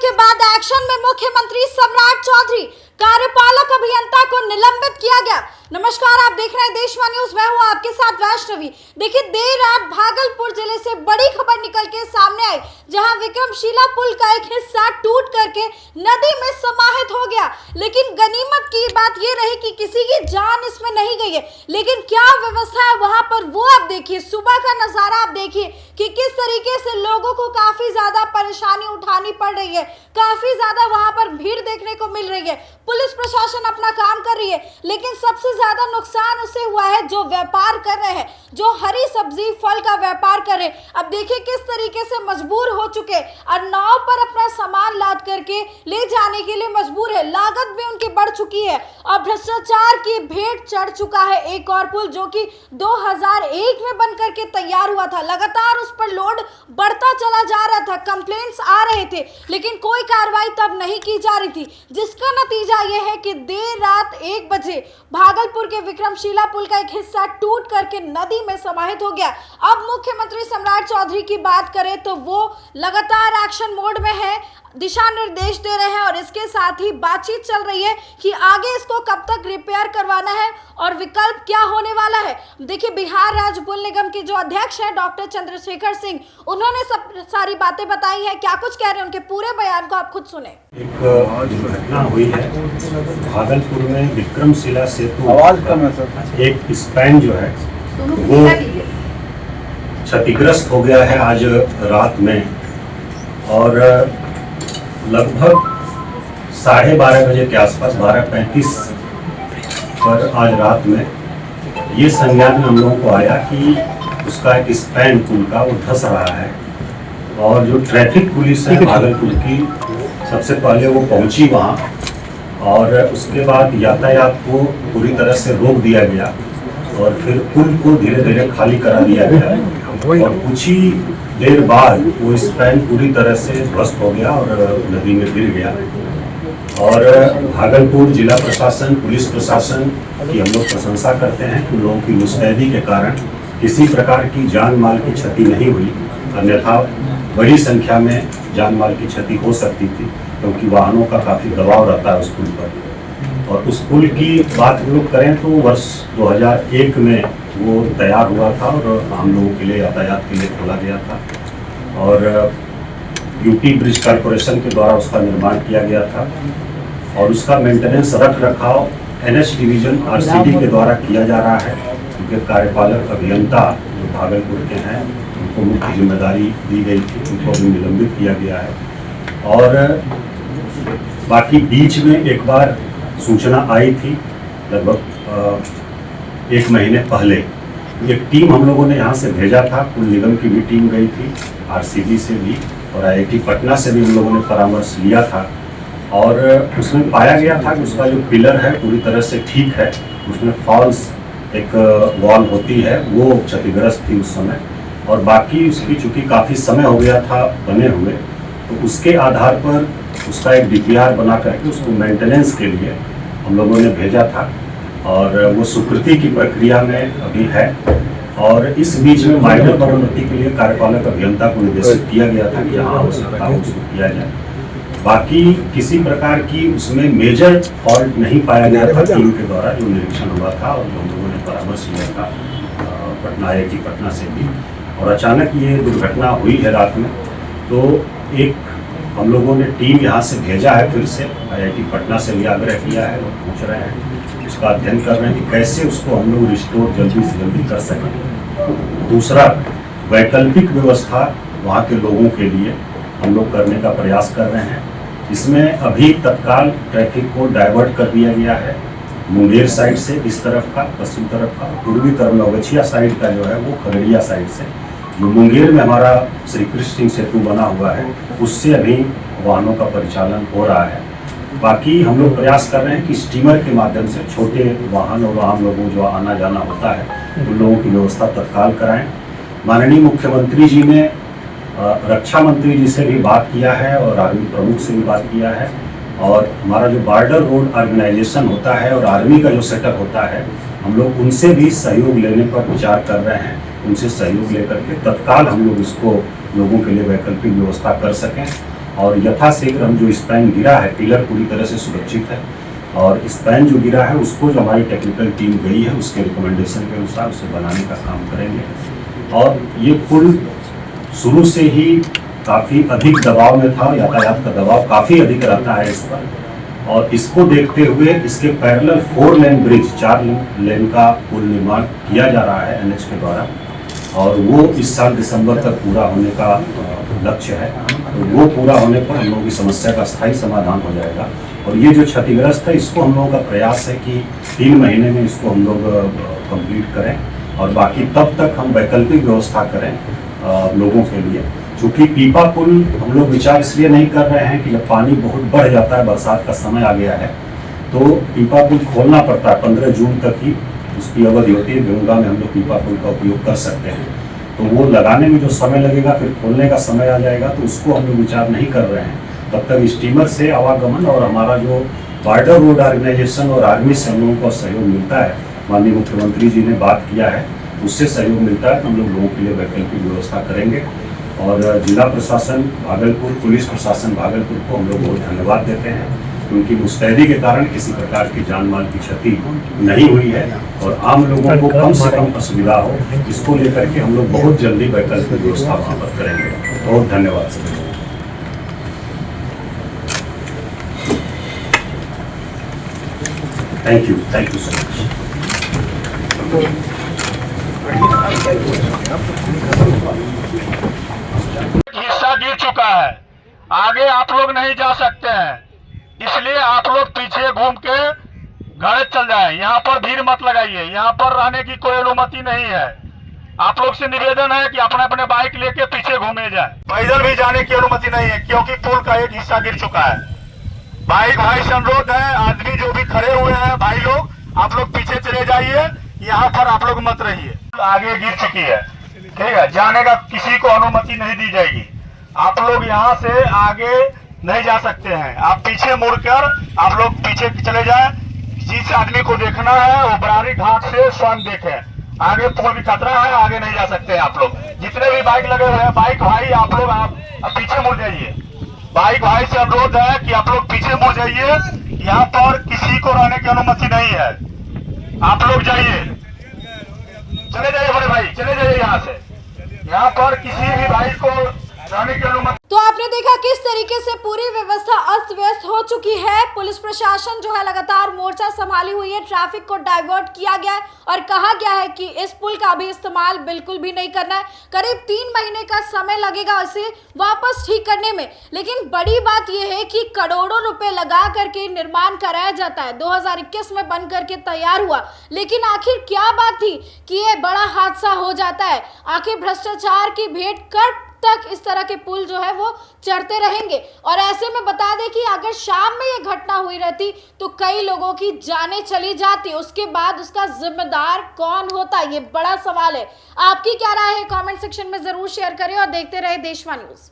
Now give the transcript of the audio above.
के बाद एक्शन में मुख्यमंत्री सम्राट चौधरी, कार्यपालक अभियंता को निलंबित किया गया। नमस्कार, आप देख रहे हैं देश वन न्यूज, मैं हूं आपके साथ वैष्णवी। देखिए, देर रात भागलपुर जिले से बड़ी खबर निकल के सामने आई, जहां विक्रमशिला पुल का एक हिस्सा टूट करके नदी में समाहित हो गया। लेकिन गनीमत की बात यह रही कि किसी की जान इसमें नहीं गई है। लेकिन क्या व्यवस्था है वहां पर, वो आप देखिए। सुबह का नजारा आप देखिए कि किस तरीके से लोगों को काफी ज्यादा परेशानी उठानी पड़ रही है। काफी ज्यादा वहां पर भीड़ देखने को मिल रही है। पुलिस प्रशासन अपना काम कर रही है, लेकिन सबसे ज्यादा नुकसान उसे हुआ है जो व्यापार कर रहे हैं, जो हरी सब्जी फल का व्यापार कर रहे हैं। अब देखिए किस तरीके से मजबूर हो चुके और नाव पर अपना सामान लाद करके ले जाने के लिए मजबूर है। लागत भी उनकी बढ़ चुकी है और भ्रष्टाचार की भेंट चढ़ चुका है एक और पुल, जो कि 2001 में बनकर के तैयार हुआ था। लगातार उस पर लोड बढ़ता चला जा रहा था, कंप्लेंट्स आ रहे थे, लेकिन कोई कार्रवाई तब नहीं की जा रही थी, जिसका नतीजा यह है कि देर रात 1 बजे भागलपुर के विक्रमशिला पुल का एक हिस्सा टूट करके नदी में समाहित हो गया। अब मुख्यमंत्री सम्राट चौधरी की बात करें तो वो लगातार एक्शन मोड में है, दिशा निर्देश दे रहे हैं और इसके साथ ही बातचीत चल रही है कि आगे इसको कब तक रिपेयर करवाना है और विकल्प क्या होने वाला है। देखिए, बिहार राज्य पुल निगम के जो अध्यक्ष हैं डॉक्टर चंद्रशेखर सिंह, उन्होंने सब सारी बातें बताई हैं। क्या कुछ कह रहे हैं, उनके पूरे बयान को आप खुद सुने। एक घटना हुई है भागलपुर में, विक्रमशिला सेतु एक स्पैन जो है वो क्षतिग्रस्त हो गया है आज रात में, और लगभग 12:30 बजे के आसपास 12:35 पर आज रात में ये संज्ञान में हम लोगों को आया कि उसका एक स्पैन पुल का वो धंस रहा है। और जो ट्रैफिक पुलिस है भागलपुर की, सबसे पहले वो पहुंची वहाँ और उसके बाद यातायात को पूरी तरह से रोक दिया गया और फिर पुल को धीरे धीरे खाली करा दिया गया और कुछ ही देर बाद वो स्पैन पूरी तरह से ध्वस्त हो गया और नदी में गिर गया। और भागलपुर जिला प्रशासन, पुलिस प्रशासन की हम लोग प्रशंसा करते हैं कि लोगों की मुस्तैदी के कारण किसी प्रकार की जान माल की क्षति नहीं हुई, अन्यथा बड़ी संख्या में जान माल की क्षति हो सकती थी, क्योंकि वाहनों का काफ़ी दबाव रहता है उस पुल पर। और उस पुल की बात हम लोग करें तो वर्ष 2001 में वो तैयार हुआ था और हम लोगों के लिए, यातायात के लिए खोला गया था और यूपी ब्रिज कॉरपोरेशन के द्वारा उसका निर्माण किया गया था और उसका मेंटेनेंस, रख रखाव NH डिवीजन RCD के द्वारा किया जा रहा है, क्योंकि कार्यपालक अभियंता जो भागलपुर के हैं उनको मुख्य जिम्मेदारी दी गई थी, उनको भी निलंबित किया गया है। और बाकी बीच में एक बार सूचना आई थी लगभग 1 महीने पहले, एक टीम हम लोगों ने यहाँ से भेजा था, पुल निगम की भी टीम गई थी, RCD से भी और IIT पटना से भी हम लोगों ने परामर्श लिया था और उसमें पाया गया था कि उसका जो पिलर है पूरी तरह से ठीक है, उसमें फॉल्स एक वॉल होती है वो क्षतिग्रस्त थी उस समय, और बाकी उसकी चूँकि काफ़ी समय हो गया था बने हुए, तो उसके आधार पर उसका एक DPR बना करके उसको मेंटेनेंस के लिए हम लोगों ने भेजा था और वो स्वीकृति की प्रक्रिया में अभी है। और इस बीच में माइनर मरम्मती के लिए कार्यपालक अभियंता को निर्देशित किया गया था कि हाँ हो सकता है उसको किया जाए। बाकी किसी प्रकार की उसमें मेजर फॉल्ट नहीं पाया गया था टीम के द्वारा जो निरीक्षण हुआ था और हम लोगों ने परामर्श लिया था पटना, IIT पटना से भी। और अचानक ये दुर्घटना हुई है रात में, तो एक हम लोगों ने टीम यहाँ से भेजा है, फिर से IIT पटना से भी आग्रह किया है और पूछ रहे हैं, उसका अध्ययन कर रहे हैं कि कैसे उसको हम लोग रिस्टोर जल्दी से जल्दी कर सकें। दूसरा, वैकल्पिक व्यवस्था वहाँ के लोगों के लिए हम लोग करने का प्रयास कर रहे हैं। इसमें अभी तत्काल ट्रैफिक को डाइवर्ट कर दिया गया है, मुंगेर साइड से इस तरफ का, पश्चिम तरफ का, पूर्वी तरफ नवगछिया साइड का जो है वो खगड़िया साइड से, जो मुंगेर में हमारा श्री कृष्ण सिंह सेतु बना हुआ है उससे अभी वाहनों का परिचालन हो रहा है। बाकी हम लोग प्रयास कर रहे हैं कि स्टीमर के माध्यम से छोटे वाहन और आम लोगों जो आना जाना होता है उन लोगों की व्यवस्था तत्काल कराएं। माननीय मुख्यमंत्री जी ने रक्षा मंत्री जी से भी बात किया है और आर्मी प्रमुख से भी बात किया है, और हमारा जो बॉर्डर रोड ऑर्गेनाइजेशन होता है और आर्मी का जो सेटअप होता है, हम लोग उनसे भी सहयोग लेने पर विचार कर रहे हैं। उनसे सहयोग लेकर के तत्काल हम लोग इसको लोगों के लिए वैकल्पिक व्यवस्था कर सकें और यथाशीघ्र हम जो स्पैन गिरा है, पिलर पूरी तरह से सुरक्षित है और स्पैन जो गिरा है उसको जो हमारी टेक्निकल टीम गई है उसके रिकमेंडेशन के अनुसार उसे बनाने का काम करेंगे। और ये पुल शुरू से ही काफ़ी अधिक दबाव में था, यातायात का दबाव काफ़ी अधिक रहता है इस पर, और इसको देखते हुए इसके पैरेलल 4 लेन ब्रिज, 4 लेन का पुल निर्माण किया जा रहा है NH के द्वारा, और वो इस साल दिसंबर तक पूरा होने का लक्ष्य है। तो वो पूरा होने पर हम लोगों की समस्या का स्थायी समाधान हो जाएगा। और ये जो क्षतिग्रस्त है इसको हम लोगों का प्रयास है कि 3 महीने में इसको हम लोग कंप्लीट करें और बाकी तब तक हम वैकल्पिक व्यवस्था करें लोगों के लिए। चूँकि पीपा पुल हम लोग विचार इसलिए नहीं कर रहे हैं कि जब पानी बहुत बढ़ जाता है, बरसात का समय आ गया है, तो पीपा पुल खोलना पड़ता है। 15 जून तक ही उसकी अवधि होती है। गंगा में हम लोग पीपा पुल का उपयोग कर सकते हैं, तो वो लगाने में जो समय लगेगा, फिर खोलने का समय आ जाएगा, तो उसको हम लोग विचार नहीं कर रहे हैं। तब तक स्टीमर से आवागमन और हमारा जो बॉर्डर रोड ऑर्गेनाइजेशन और आर्मी से हम लोगों को सहयोग मिलता है, माननीय मुख्यमंत्री जी ने बात किया है, उससे सहयोग मिलता है, तो हम लोग लोगों के लिए वैकल्पिक व्यवस्था करेंगे। और जिला प्रशासन भागलपुर, पुलिस प्रशासन भागलपुर को हम लोग बहुत धन्यवाद देते हैं। उनकी मुस्तैदी के कारण किसी प्रकार की जान माल की क्षति नहीं हुई है और आम लोगों को कम से कम असुविधा हो, इसको लेकर के हम लोग बहुत जल्दी वैकल्पिक व्यवस्था वहाँ पर करेंगे। बहुत धन्यवाद सभी लोगों को। Thank you so much. हिस्सा गिर चुका है, आगे आप लोग नहीं जा सकते हैं, इसलिए आप लोग पीछे घूम के घर चल जाएं। यहाँ पर भीड़ मत लगाइए, यहाँ पर रहने की कोई अनुमति नहीं है। आप लोग से निवेदन है कि अपने अपने बाइक लेके पीछे घूमे जाए। पैदल भी जाने की अनुमति नहीं है क्योंकि पुल का एक हिस्सा गिर चुका है। बाइक भाई से अनुरोध है, आदमी जो भी खड़े हुए हैं भाई लोग, आप लोग पीछे चले जाइए, यहाँ पर आप लोग मत रहिए। आगे गिर चुकी है, ठीक है, जाने का किसी को अनुमति नहीं दी जाएगी। आप लोग यहाँ से आगे नहीं जा सकते हैं, आप पीछे मुड़कर आप लोग पीछे चले जाएं। जिस आदमी को देखना है वो बरारी घाट से स्वयं देखे। आगे पुल भी खतरा है, आगे नहीं जा सकते हैं आप लोग। जितने भी बाइक लगे हुए हैं, बाइक भाई आप लोग आप पीछे मुड़ जाइए। बाइक भाई से अनुरोध है कि आप लोग पीछे मुड़ जाइए, यहाँ पर किसी को रहने की अनुमति नहीं है। आप लोग जाइए, चले जाइए बड़े भाई, चले जाइए यहाँ से। यहाँ पर किसी भी भाई को रहने की अनुमति। तो आपने देखा किस तरीके से पूरी व्यवस्था अस्त व्यस्त हो चुकी है। पुलिस प्रशासन जो है लगातार मोर्चा संभाली हुई है, ट्रैफिक को डाइवर्ट किया गया है और कहा गया है कि इस पुल का भी इस्तेमाल बिल्कुल भी नहीं करना है। करीब 3 महीने का समय लगेगा इसे वापस ठीक करने में। लेकिन बड़ी बात यह है कि करोड़ों रुपए लगा करके निर्माण कराया जाता है, 2021 में बन करके तैयार हुआ, लेकिन आखिर क्या बात थी कि ये बड़ा हादसा हो जाता है। आखिर भ्रष्टाचार की भेंट कब तक इस तरह के पुल जो है वो चढ़ते रहेंगे। और ऐसे में बता दें कि अगर शाम में ये घटना हुई रहती तो कई लोगों की जानें चली जाती, उसके बाद उसका जिम्मेदार कौन होता, ये बड़ा सवाल है। आपकी क्या राय है कमेंट सेक्शन में जरूर शेयर करें और देखते रहे देशवा न्यूज।